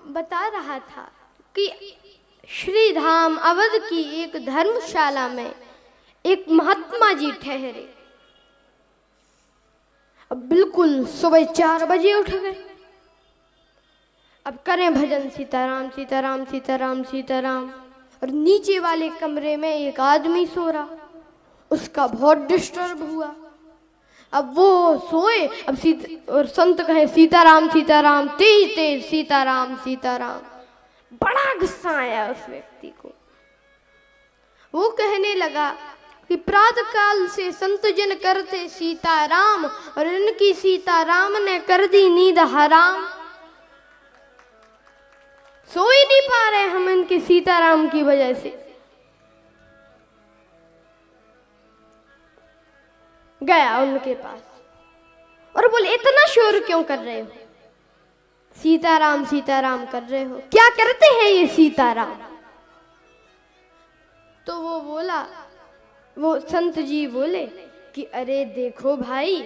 बता रहा था कि श्री धाम अवध की एक धर्मशाला में एक महात्मा जी ठहरे। अब बिल्कुल सुबह 4 बजे उठ गए। अब करें भजन सीताराम सीताराम सीताराम सीताराम। और नीचे वाले कमरे में एक आदमी सो रहा, उसका बहुत डिस्टर्ब हुआ। अब वो सोए, अब और संत कहे सीताराम सीताराम, तेज तेज सीताराम सीताराम। बड़ा गुस्सा आया उस व्यक्ति को। वो कहने लगा कि प्रातः काल से संत जन करते सीताराम और इनकी सीताराम ने कर दी नींद हराम। सो ही नहीं पा रहे हम इनके सीताराम की वजह से। गया उनके पास और बोले इतना शोर क्यों कर रहे हो? सीताराम सीताराम कर रहे हो, क्या करते हैं ये सीताराम? तो वो बोला, वो संत जी बोले कि अरे देखो भाई,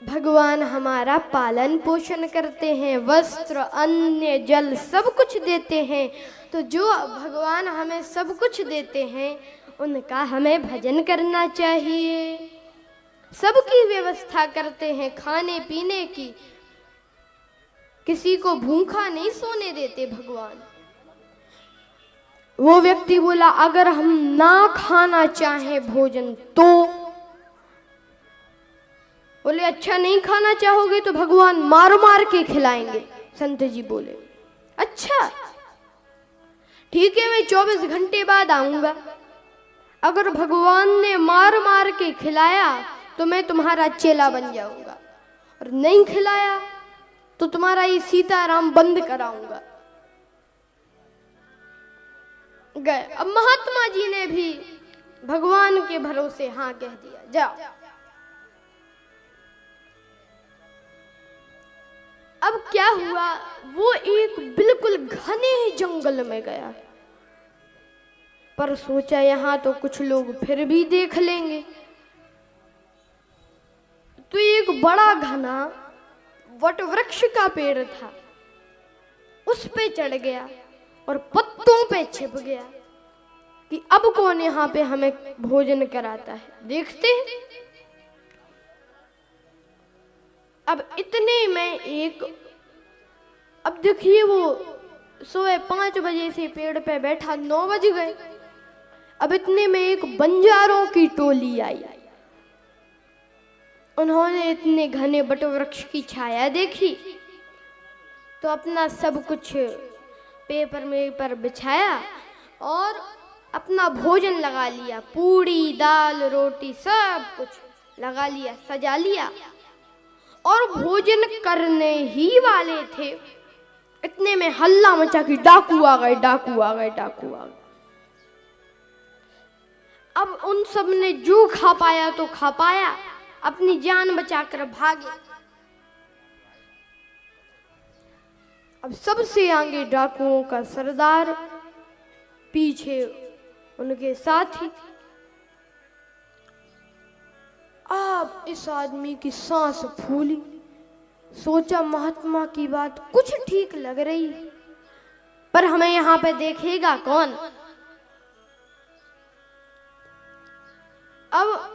भगवान हमारा पालन पोषण करते हैं, वस्त्र अन्न जल सब कुछ देते हैं। तो जो भगवान हमें सब कुछ देते हैं उनका हमें भजन करना चाहिए। सबकी व्यवस्था करते हैं खाने पीने की, किसी को भूखा नहीं सोने देते भगवान। वो व्यक्ति बोला अगर हम ना खाना चाहें भोजन तो? बोले अच्छा नहीं खाना चाहोगे तो भगवान मार मार के खिलाएंगे। संत जी बोले अच्छा ठीक है, मैं 24 घंटे बाद आऊंगा। अगर भगवान ने मार मार के खिलाया तो मैं तुम्हारा चेला बन जाऊंगा, और नहीं खिलाया तो तुम्हारा ये सीताराम बंद कराऊंगा। गए। अब महात्मा जी ने भी भगवान के भरोसे हाँ कह दिया, जाओ। अब क्या हुआ, वो एक बिल्कुल घने जंगल में गया, पर सोचा यहाँ तो कुछ लोग फिर भी देख लेंगे। तो एक बड़ा घना वट वृक्ष का पेड़ था, उस पे चढ़ गया और पत्तों पे छिप गया कि अब कौन यहाँ पे हमें भोजन कराता है, देखते हैं। अब इतने में एक, अब देखिए वो सुबह 5 बजे से पेड़ पे बैठा, 9 बज गए। अब इतने में एक बंजारों की टोली आई। उन्होंने इतने घने बट वृक्ष की छाया देखी तो अपना सब कुछ पेपर में पर बिछाया और अपना भोजन लगा लिया, पूड़ी दाल रोटी सब कुछ लगा लिया, सजा लिया और भोजन करने ही वाले थे। इतने में हल्ला मचा कि डाकू आ गए, डाकू आ गए, डाकू आ गए। अब उन सब ने जो खा पाया तो खा पाया, अपनी जान बचाकर भागे। अब सबसे आगे डाकुओं का सरदार, पीछे उनके साथी। अब इस आदमी की सांस फूली, सोचा महात्मा की बात कुछ ठीक लग रही है, पर हमें यहाँ पे देखेगा कौन। अब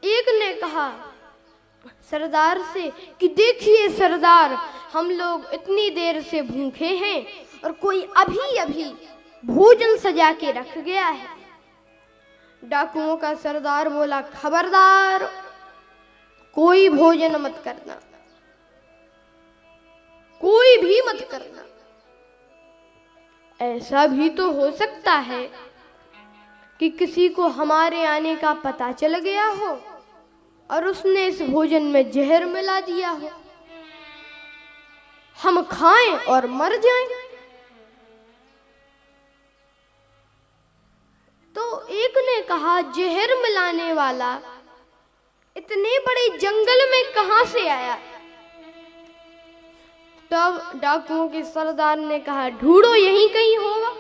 एक ने कहा सरदार से कि देखिए सरदार, हम लोग इतनी देर से भूखे हैं और कोई अभी अभी भोजन सजा के रख गया है। डाकुओं का सरदार बोला खबरदार, कोई भोजन मत करना, कोई भी मत करना। ऐसा भी तो हो सकता है कि किसी को हमारे आने का पता चल गया हो और उसने इस भोजन में जहर मिला दिया हो, हम खाएं और मर जाएं। तो एक ने कहा जहर मिलाने वाला इतने बड़े जंगल में कहां से आया? तब डाकुओं के सरदार ने कहा ढूंढो, यहीं कहीं होगा,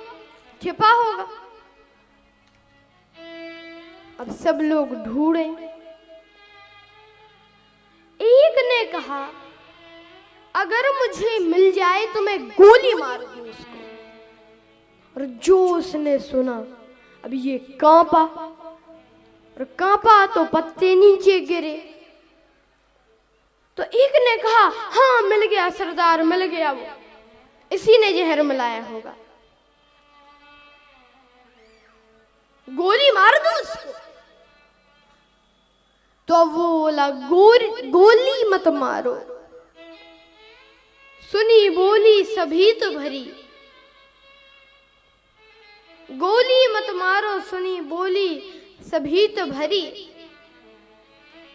छिपा होगा। अब सब लोग ढूंढे। एक ने कहा अगर मुझे मिल जाए तो मैं गोली मार दूं उसको। और जो उसने सुना, अब ये कांपा, और कांपा तो पत्ते नीचे गिरे। तो एक ने कहा, हाँ मिल गया सरदार, मिल गया, वो इसी ने जहर मिलाया होगा, गोली मार दो उसको। तो वो बोला, गोली मत मारो, सुनी बोली सभी तो भरी, गोली मत मारो सुनी बोली सभी तो भरी,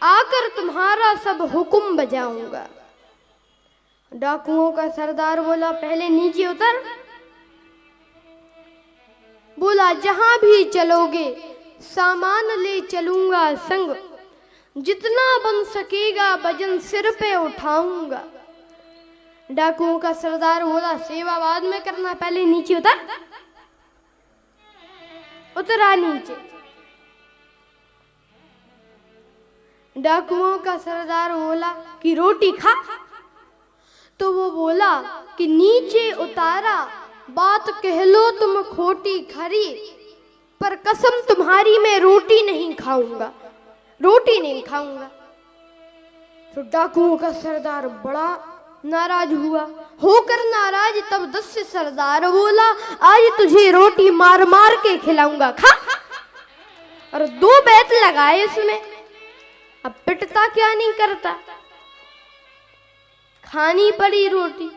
आकर तुम्हारा सब हुक्म बजाऊंगा। डाकुओं का सरदार बोला, पहले नीचे उतर। बोला, जहां भी चलोगे सामान ले चलूंगा संग, जितना बन सकेगा वजन सिर पे उठाऊंगा। डाकुओं का सरदार बोला, सेवा बाद में करना, पहले नीचे उतर। उतरा नीचे। डाकुओं का सरदार बोला कि रोटी खा। तो वो बोला कि नीचे उतारा, बात कह लो तुम खोटी खरी, पर कसम तुम्हारी मैं रोटी नहीं खाऊंगा, रोटी नहीं खाऊंगा। तो डाकुओं का सरदार बड़ा नाराज हुआ। होकर नाराज तब दस्यु सरदार बोला, आज तुझे रोटी मार मार के खिलाऊंगा, खा। और 2 बैत लगाए इसमें। अब पिटता क्या नहीं करता, खानी पड़ी रोटी।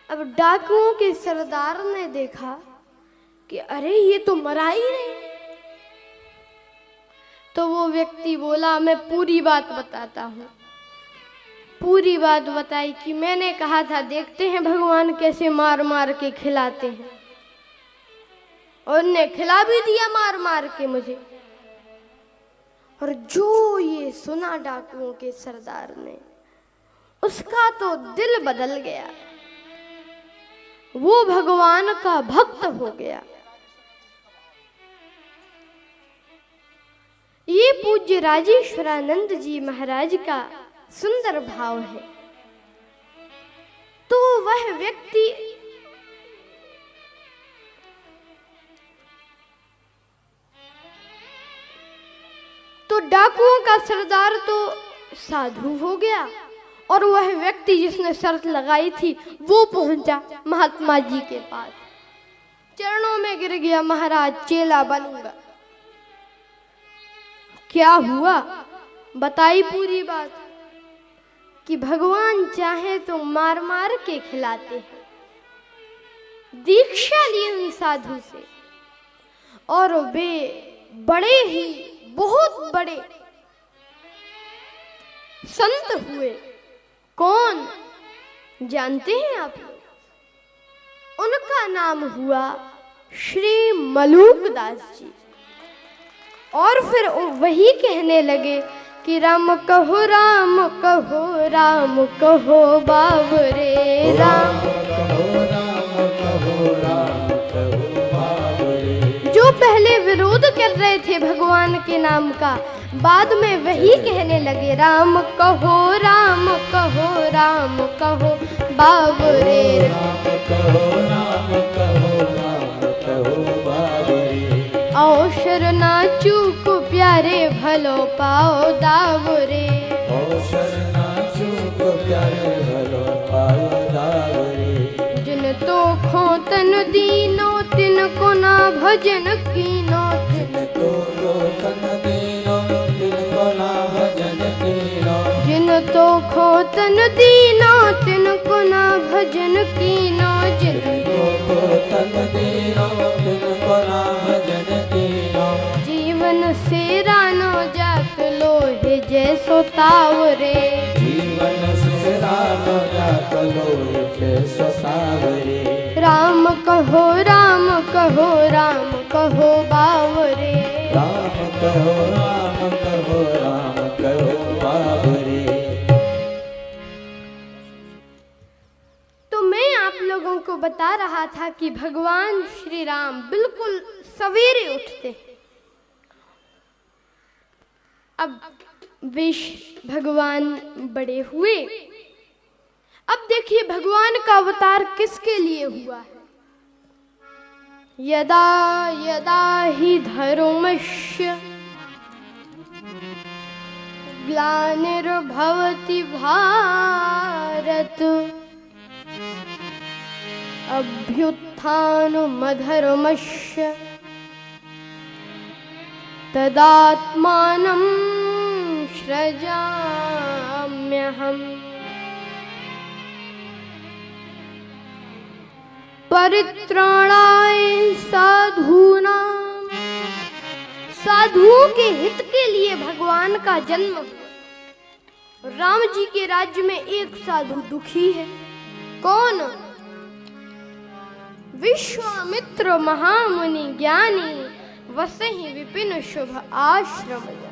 अब डाकुओं के सरदार ने देखा कि अरे ये तो मरा ही नहीं। तो वो व्यक्ति बोला, मैं पूरी बात बताता हूँ। पूरी बात बताई कि मैंने कहा था देखते हैं भगवान कैसे मार मार के खिलाते हैं, और उन्हें खिला भी दिया मार मार के मुझे। और जो ये सुना डाकुओं के सरदार ने, उसका तो दिल बदल गया, वो भगवान का भक्त हो गया। ये पूज्य राजेश्वरानंद जी महाराज का सुंदर भाव है। तो वह व्यक्ति तो डाकुओं का सरदार तो साधु हो गया, और वह व्यक्ति जिसने शर्त लगाई थी वो पहुंचा महात्मा जी के पास, चरणों में गिर गया, महाराज चेला बनूंगा। क्या हुआ, बताई पूरी बात कि भगवान चाहे तो मार मार के खिलाते हैं। दीक्षा ली उन साधु से, और वे बड़े ही बहुत बड़े संत हुए। कौन जानते हैं आप लोग? उनका नाम हुआ श्री मलूकदास जी। और फिर वही कहने लगे कि राम कहो राम कहो राम कहो बाबरे, राम कहो राम कहो राम कहो बाबरे। जो पहले विरोध कर रहे थे भगवान के नाम का, बाद में वही कहने लगे राम कहो राम कहो राम कहो बाबरे, राम कहो राम कहो राम कहो बाबरे। आओ शरणा चूक प्यारे भलो पाओ दावरे, आओ शरणा चूक प्यारे भलो पाओ दावरे। जिन तो खो तन दीनो तिन को ना भजन कीनो, जिन तो खो तन दीनो तिन को ना भजन कीनो, जिन तो खो तन दीनो तिन को ना भजन कीनो, जिन तो खो तन दीनो तिन को ना भजन कीनो। जीवन से रानो जात लोहे जैसो तावरे, जीवन से रानो जात लोहे जैसो तावरे। राम कहो राम कहो राम कहो बावरे, राम कहो राम कहो राम कहो बावरे। तो मैं आप लोगों को बता रहा था कि भगवान श्री राम बिल्कुल सवेरे उठते। अब भगवान बड़े हुए। अब देखिए भगवान का अवतार किसके लिए हुआ है। यदा यदा हि धर्मस्य ग्लानिर्भवति भारत अभ्युत्थानमधर्मस्य तदात्मानं सृजाम्यहम्। परित्राणाय साधूनां, साधुओं के हित के लिए भगवान का जन्म। राम जी के राज्य में एक साधु दुखी है। कौन? विश्वामित्र महामुनि ज्ञानी, वसहि विपिन शुभ आश्रम।